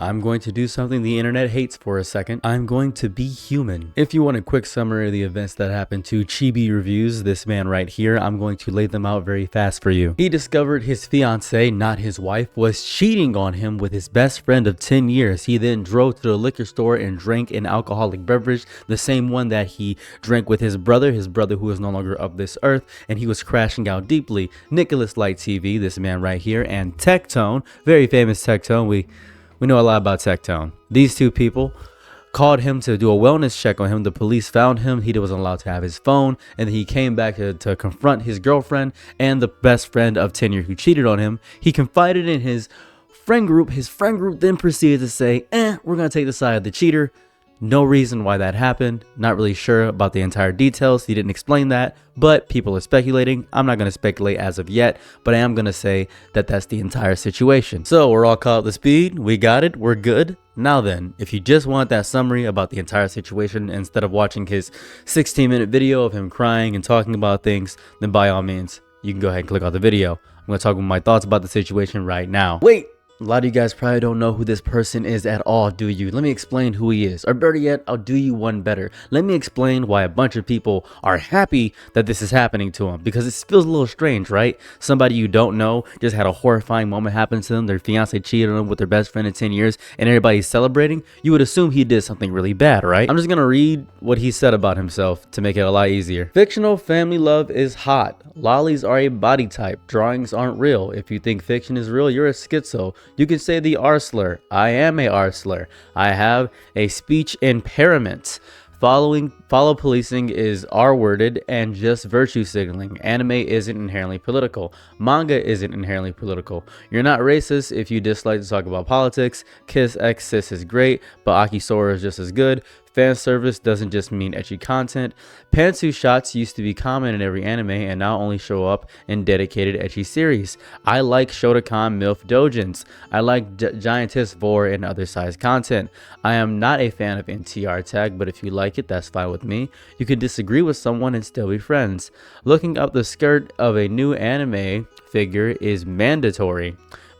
I'm going to do something the internet hates for a second. I'm going to be human. If you want a quick summary of the events that happened to Chibi Reviews, this man right here, I'm going to lay them out very fast for you. He discovered his fiance, not his wife, was cheating on him with his best friend of 10 years. He then drove to the liquor store and drank an alcoholic beverage, the same one that he drank with his brother who is no longer of this earth, and he was crashing out deeply. Nicholas Light TV, this man right here, and Tectone, very famous Tectone. We know a lot about Tectone. These two people called him to do a wellness check on him. The police found him. He wasn't allowed to have his phone, and then he came back to confront his girlfriend and the best friend of 10 years who cheated on him. He confided in his friend group. His friend group then proceeded to say, we're going to take the side of the cheater. No reason why that happened. Not really sure about the entire details. He didn't explain that, but people are speculating. I'm not going to speculate as of yet, but I am going to say that that's the entire situation. So we're all caught up to speed. We got it. We're good. Now then, if you just want that summary about the entire situation instead of watching his 16-minute video of him crying and talking about things, then by all means, you can go ahead and click on the video. I'm going to talk about my thoughts about the situation right now. Wait! A lot of you guys probably don't know who this person is at all, do you? Let me explain who he is. Or better yet, I'll do you one better. Let me explain why a bunch of people are happy that this is happening to him. Because it feels a little strange, right? Somebody you don't know just had a horrifying moment happen to them. Their fiance cheated on them with their best friend in 10 years. And everybody's celebrating. You would assume he did something really bad, right? I'm just going to read what he said about himself to make it a lot easier. Fictional family love is hot. Lollies are a body type. Drawings aren't real. If you think fiction is real, you're a schizo. You can say the R slur. I am a R slur. I have a speech impairment. Follow policing is R-worded and just virtue signaling. Anime isn't inherently political. Manga isn't inherently political. You're not racist if you dislike to talk about politics. Kiss X Sis is great, but Akisora is just as good. Fan service doesn't just mean ecchi content. Pantsu shots used to be common in every anime and now only show up in dedicated ecchi series. I like Shotokan MILF Dojins. I like Giantess Vor and other size content. I am not a fan of NTR tag, but if you like it, that's fine with me. You can disagree with someone and still be friends. Looking up the skirt of a new anime figure is mandatory.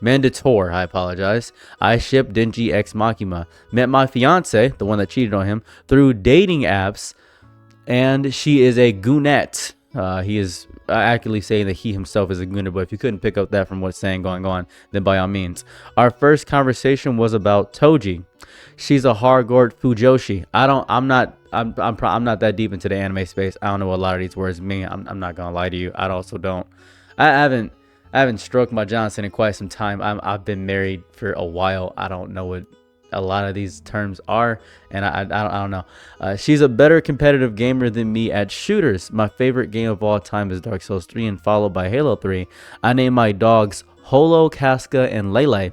I apologize. I ship Denji X Makima. Met my fiance, the one that cheated on him, through dating apps, and she is a goonette. He is accurately saying that he himself is a gooner, but if you couldn't pick up that from what's saying going on, then by all means. Our first conversation was about Toji. She's a hardcore fujoshi. I'm not that deep into the anime space. I don't know what a lot of these words mean. I'm not gonna lie to you. I also don't. I haven't stroked my Johnson in quite some time. I've been married for a while. I don't know what a lot of these terms are, and I don't know. She's a better competitive gamer than me at shooters. My favorite game of all time is Dark Souls 3 and followed by Halo 3. I named my dogs Holo, Casca, and Lele.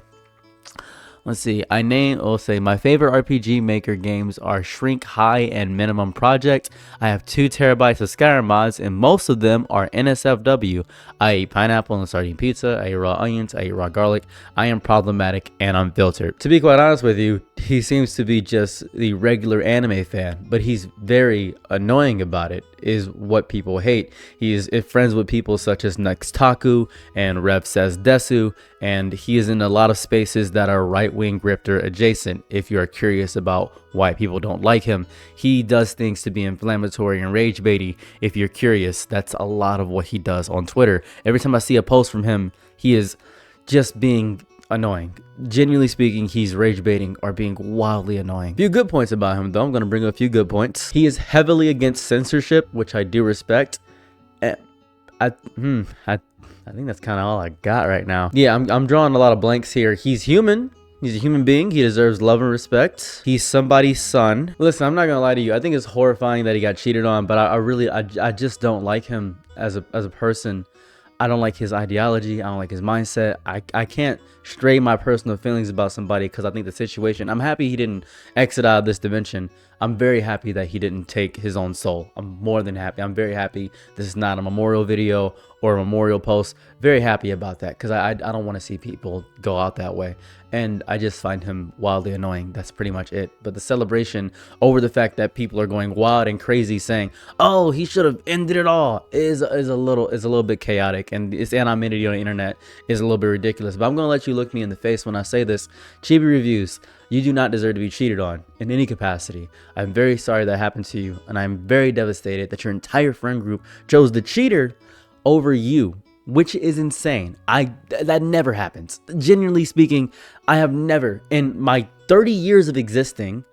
Let's see. My favorite RPG Maker games are Shrink, High, and Minimum Project. I have 2 terabytes of Skyrim mods, and most of them are NSFW. I eat pineapple and sardine pizza. I eat raw onions. I eat raw garlic. I am problematic and unfiltered. To be quite honest with you, he seems to be just the regular anime fan, but he's very annoying about it, is what people hate. He is friends with people such as Nextaku and Rev Says Desu, and he is in a lot of spaces that are right-wing grifter adjacent. If you are curious about why people don't like him, he does things to be inflammatory and rage baity. If you're curious, that's a lot of what he does on Twitter. Every time I see a post from him, he is just being annoying. Genuinely speaking, he's rage baiting or being wildly annoying. A few good points about him, though. I'm going to bring up a few good points. He is heavily against censorship, which I do respect. I think that's kind of all I got right now. Yeah, I'm drawing a lot of blanks here. He's human. He's a human being. He deserves love and respect. He's somebody's son. Listen, I'm not gonna lie to you. I think it's horrifying that he got cheated on, but I just don't like him as a person. I don't like his ideology. I don't like his mindset. I can't stray my personal feelings about somebody because I think the situation. I'm happy he didn't exit out of this dimension. I'm very happy that he didn't take his own soul. I'm more than happy. I'm very happy this is not a memorial video or a memorial post. Very happy about that because I don't want to see people go out that way. And I just find him wildly annoying. That's pretty much it. But the celebration over the fact that people are going wild and crazy saying, oh, he should have ended it all is a little bit chaotic. And its anonymity on the internet is a little bit ridiculous. But I'm going to let you look me in the face when I say this. Chibi Reviews, You do not deserve to be cheated on in any capacity. I'm very sorry that happened to you, and I'm very devastated that your entire friend group chose the cheater over you, which is insane. That never happens. Genuinely speaking, I have never in my 30 years of existing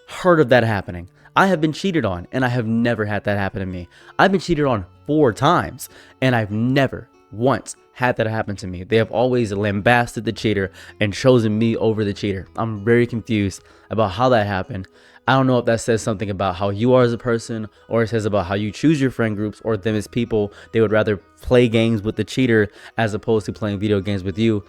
heard of that happening. I have been cheated on, and I have never had that happen to me. I've been cheated on 4 times, and I've never once had that happen to me. They have always lambasted the cheater and chosen me over the cheater. I'm very confused about how that happened. I don't know if that says something about how you are as a person, or it says about how you choose your friend groups, or them as people. They would rather play games with the cheater as opposed to playing video games with you.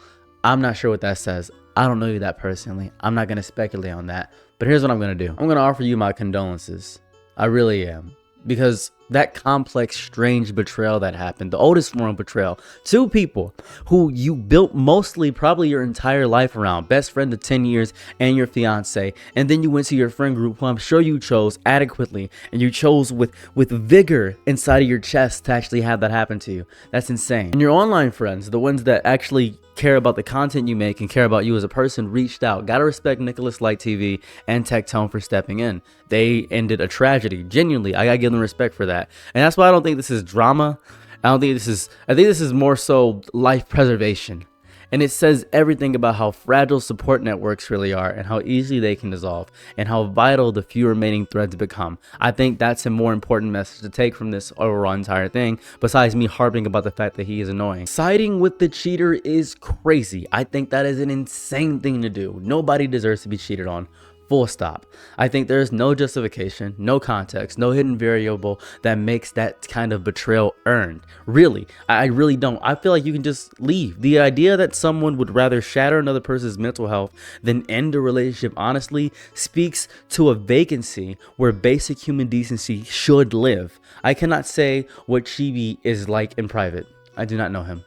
I'm not sure what that says. I don't know you that personally. I'm not going to speculate on that. But here's what I'm going to do. I'm going to offer you my condolences. I really am. Because that complex, strange betrayal that happened, the oldest form of betrayal, 2 people who you built mostly probably your entire life around, best friend of 10 years and your fiance, and then you went to your friend group who I'm sure you chose adequately, and you chose with vigor inside of your chest to actually have that happen to you. That's insane. And your online friends, the ones that actually care about the content you make and care about you as a person, reached out. Gotta respect Nicholas Light TV and Tectone for stepping in. They ended a tragedy. Genuinely, I gotta give them respect for that. And that's why I don't think this is drama. I think this is more so life preservation. And it says everything about how fragile support networks really are, and how easily they can dissolve, and how vital the few remaining threads become. I think that's a more important message to take from this overall entire thing, besides me harping about the fact that he is annoying. Siding with the cheater is crazy. I think that is an insane thing to do. Nobody deserves to be cheated on. Full stop. I think there's no justification, no context, no hidden variable that makes that kind of betrayal earned. Really, I really don't. I feel like you can just leave. The idea that someone would rather shatter another person's mental health than end a relationship honestly speaks to a vacancy where basic human decency should live. I cannot say what Chibi is like in private. I do not know him.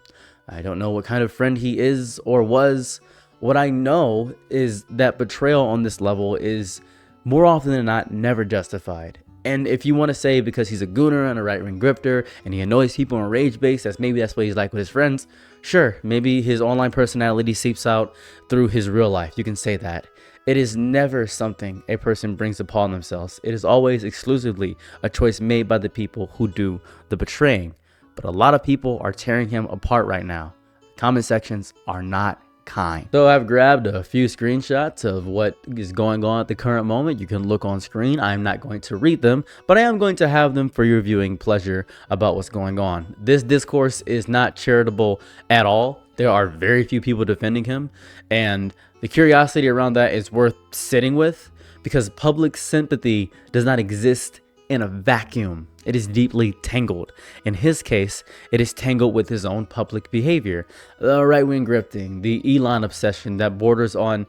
I don't know what kind of friend he is or was. What I know is that betrayal on this level is more often than not never justified. And if you want to say because he's a gooner and a right-wing grifter and he annoys people on rage base, that's what he's like with his friends, sure, maybe his online personality seeps out through his real life. You can say that. It is never something a person brings upon themselves. It is always exclusively a choice made by the people who do the betraying. But a lot of people are tearing him apart right now. Comment sections are not kind. So I've grabbed a few screenshots of what is going on at the current moment. You can look on screen. I'm not going to read them, but I am going to have them for your viewing pleasure about what's going on. This discourse is not charitable at all. There are very few people defending him, and the curiosity around that is worth sitting with, because public sympathy does not exist in a vacuum. It is deeply tangled. In his case, it is tangled with his own public behavior. The right-wing grifting, the Elon obsession that borders on,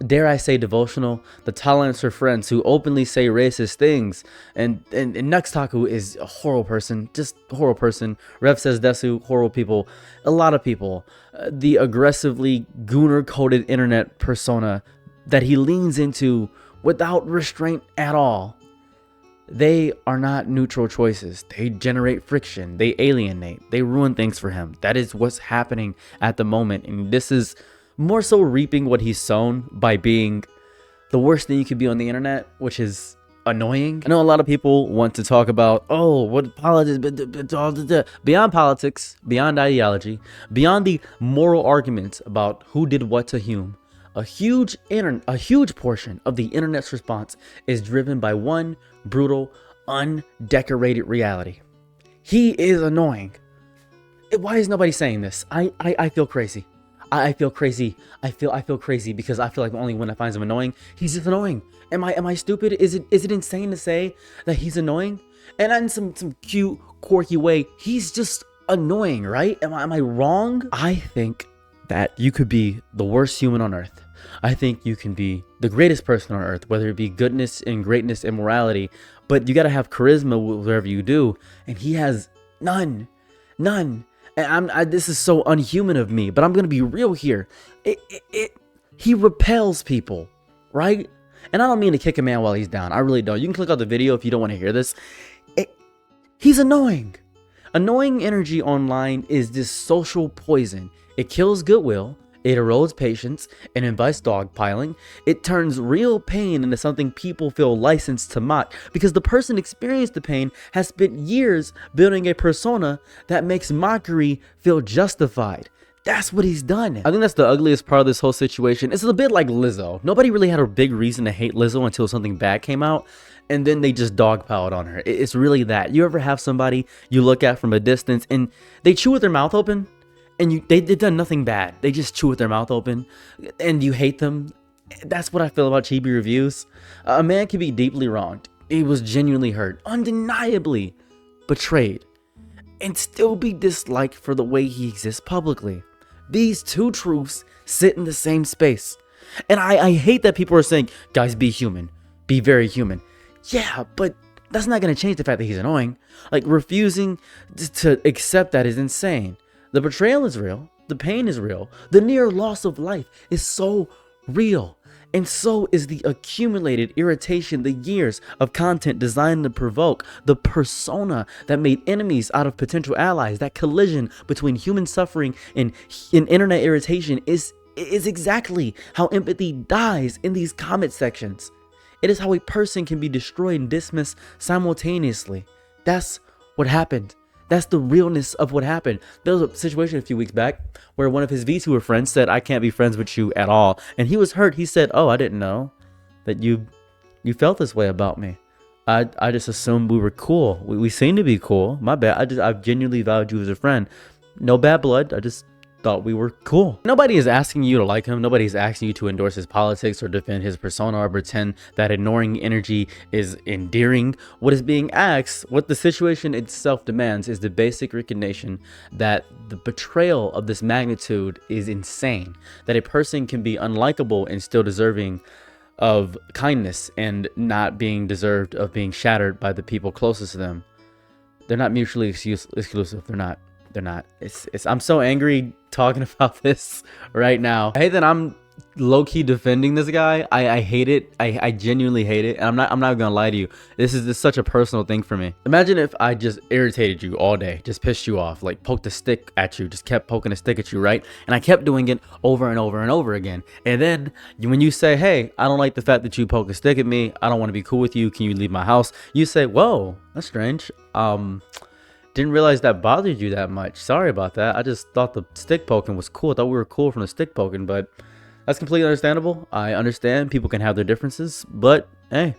dare I say, devotional, the tolerance for friends who openly say racist things, and Nuxtaku is a horrible person, just a horrible person. Rev says Desu, horrible people, a lot of people. The aggressively gooner-coded internet persona that he leans into without restraint at all. They are not neutral choices. They generate friction. They alienate. They ruin things for him. That is what's happening at the moment. And this is more so reaping what he's sown by being the worst thing you could be on the internet, which is annoying. I know a lot of people want to talk about, oh, what politics, beyond politics, beyond ideology, beyond the moral arguments about who did what to whom. A huge portion of the internet's response is driven by one brutal, undecorated reality. He is annoying. Why is nobody saying this? I feel crazy. I feel crazy. I feel crazy because I feel like the only one that finds him annoying, he's just annoying. Am I stupid? Is it insane to say that he's annoying? And in some cute, quirky way, he's just annoying, right? Am I wrong? I think that you could be the worst human on earth. I think you can be the greatest person on earth, whether it be goodness and greatness and morality, but you got to have charisma wherever you do, and he has none. And this is so unhuman of me, but I'm going to be real here. He repels people, right? And I don't mean to kick a man while he's down. I really don't. You can click out the video if you don't want to hear this. He's annoying. Annoying energy online is this social poison. It kills goodwill, It erodes patience and invites dogpiling. It turns real pain into something people feel licensed to mock because the person experienced the pain has spent years building a persona that makes mockery feel justified. That's what he's done. I think that's the ugliest part of this whole situation. It's a bit like Lizzo. Nobody really had a big reason to hate Lizzo until something bad came out, and then they just dogpiled on her. It's really that. You ever have somebody you look at from a distance and they chew with their mouth open? And they've done nothing bad. They just chew with their mouth open and you hate them. That's what I feel about Chibi reviews. A man can be deeply wronged. He was genuinely hurt, undeniably betrayed, and still be disliked for the way he exists publicly. These two truths sit in the same space. And I hate that people are saying, guys, be human. Be very human. Yeah, but that's not going to change the fact that he's annoying. Like, refusing to accept that is insane. The betrayal is real. The pain is real. The near loss of life is so real. And so is the accumulated irritation, the years of content designed to provoke, the persona that made enemies out of potential allies. That collision between human suffering and internet irritation is exactly how empathy dies in these comment sections. It is how a person can be destroyed and dismissed simultaneously. That's what happened. That's the realness of what happened. There was a situation a few weeks back where one of his VTuber friends said, I can't be friends with you at all. And he was hurt. He said, oh, I didn't know that you felt this way about me. I just assumed we were cool. We seem to be cool. My bad. I genuinely valued you as a friend. No bad blood. I just thought we were cool. Nobody is asking you to like him. Nobody's asking you to endorse his politics or defend his persona or pretend that ignoring energy is endearing. What is being asked, what the situation itself demands, is the basic recognition that the betrayal of this magnitude is insane. That a person can be unlikable and still deserving of kindness and not being deserved of being shattered by the people closest to them. They're not mutually exclusive. They're not. I'm so angry talking about this right now. I hate that I'm low-key defending this guy. I hate it. I genuinely hate it. And I'm not gonna lie to you. This is such a personal thing for me. Imagine if I just irritated you all day, just pissed you off, like poked a stick at you, just kept poking a stick at you, right? And I kept doing it over and over and over again. And then when you say, hey, I don't like the fact that you poke a stick at me, I don't want to be cool with you, can you leave my house? You say, whoa, that's strange. Didn't realize that bothered you that much. Sorry about that. I just thought the stick poking was cool. I thought we were cool from the stick poking, but that's completely understandable. I understand people can have their differences, but hey,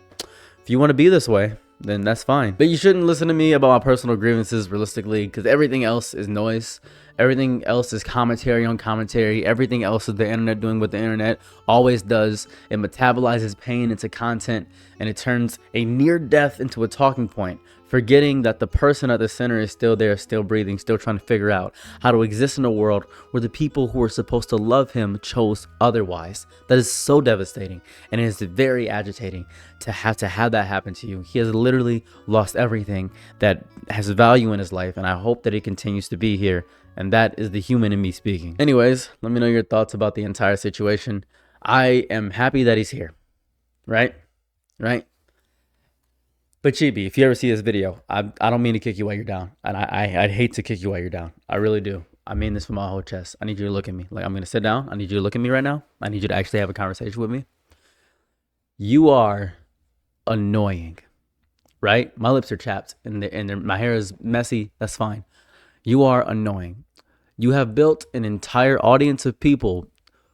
if you want to be this way, then that's fine. But you shouldn't listen to me about my personal grievances realistically, because everything else is noise. Everything else is commentary on commentary. Everything else is the internet doing what the internet always does. It metabolizes pain into content, and it turns a near death into a talking point, forgetting that the person at the center is still there, still breathing, still trying to figure out how to exist in a world where the people who are supposed to love him chose otherwise. That is so devastating, and it is very agitating to have that happen to you. He has literally lost everything that has value in his life, and I hope that he continues to be here. And that is the human in me speaking. Anyways, let me know your thoughts about the entire situation. I am happy that he's here. Right? But Chibi, if you ever see this video, I don't mean to kick you while you're down. And I'd hate to kick you while you're down. I really do. I mean this from my whole chest. I need you to look at me. Like, I'm going to sit down. I need you to look at me right now. I need you to actually have a conversation with me. You are annoying. Right? My lips are chapped and my hair is messy. That's fine. You are annoying. You have built an entire audience of people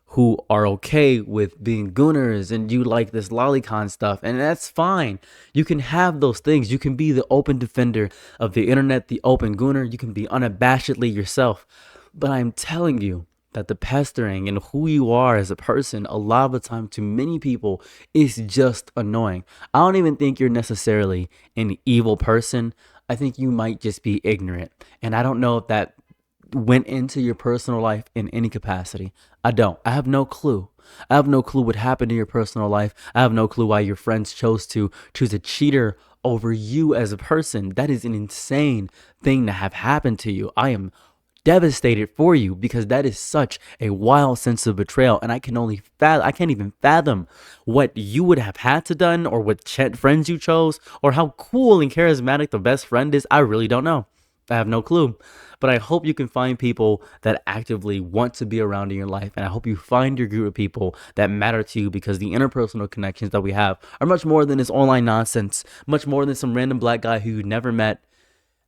who are okay with being gooners, and you like this lolicon stuff, and that's fine. You can have those things. You can be the open defender of the internet, the open gooner. You can be unabashedly yourself. But I'm telling you that the pestering and who you are as a person, a lot of the time to many people, is just annoying. I don't even think you're necessarily an evil person. I think you might just be ignorant. And I don't know if that went into your personal life in any capacity. I don't. I have no clue. I have no clue what happened in your personal life. I have no clue why your friends chose a cheater over you as a person. That is an insane thing to have happened to you. I am devastated for you because that is such a wild sense of betrayal, and I can't even fathom what you would have had to done, or what friends you chose, or how cool and charismatic the best friend is. I really don't know. I have no clue. But I hope you can find people that actively want to be around in your life. And I hope you find your group of people that matter to you, because the interpersonal connections that we have are much more than this online nonsense, much more than some random black guy who you never met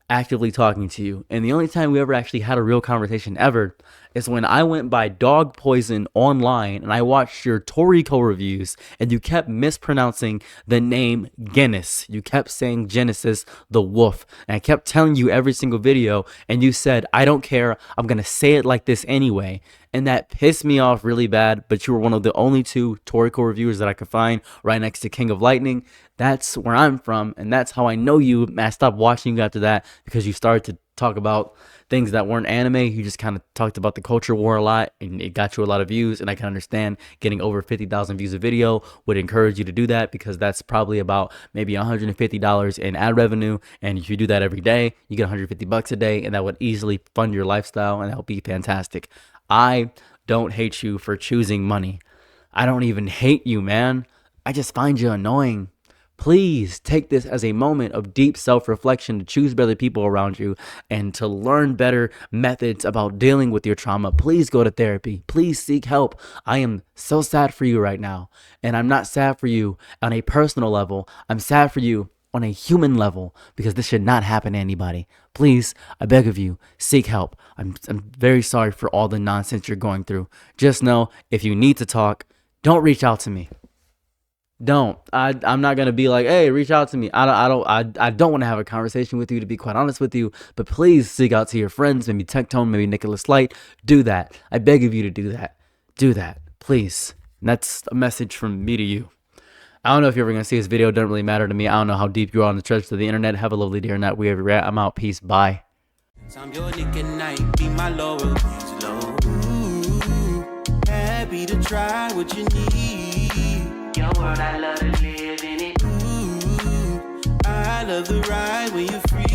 actively talking to you. And the only time we ever actually had a real conversation ever is when I went by dog poison online and I watched your Toriko reviews, and you kept mispronouncing the name Guinness. You kept saying Genesis the wolf, and I kept telling you every single video, and you said, I don't care, I'm gonna say it like this anyway. And that pissed me off really bad, but you were one of the only two Toriko reviewers that I could find right next to King of Lightning. That's where I'm from, and that's how I know you. I stopped watching you after that because you started to talk about things that weren't anime. You just kind of talked about the culture war a lot, and it got you a lot of views. And I can understand getting over 50,000 views a video would encourage you to do that, because that's probably about maybe $150 in ad revenue. And if you do that every day, you get $150 a day, and that would easily fund your lifestyle, and that would be fantastic. I don't hate you for choosing money. I don't even hate you, man. I just find you annoying. Please take this as a moment of deep self-reflection to choose better people around you and to learn better methods about dealing with your trauma. Please go to therapy. Please seek help. I am so sad for you right now. And I'm not sad for you on a personal level. I'm sad for you on a human level, because this should not happen to anybody. Please, I beg of you, seek help. I'm very sorry for all the nonsense you're going through. Just know, if you need to talk, don't reach out to me. Don't. I'm not gonna be like, hey, reach out to me. I don't want to have a conversation with you, to be quite honest with you. But please seek out to your friends, maybe Tectone, maybe Nicholas Light. Do that. I beg of you to do that. Do that, please. And that's a message from me to you. I don't know if you're ever going to see this video. It doesn't really matter to me. I don't know how deep you are on the treasures of the internet. Have a lovely day or night, wherever you're at. I'm out. Peace. Bye. I'm your Nick at night. Be my lover. Happy to try what you need. Your world, I love to live in it. I love the ride when you're free.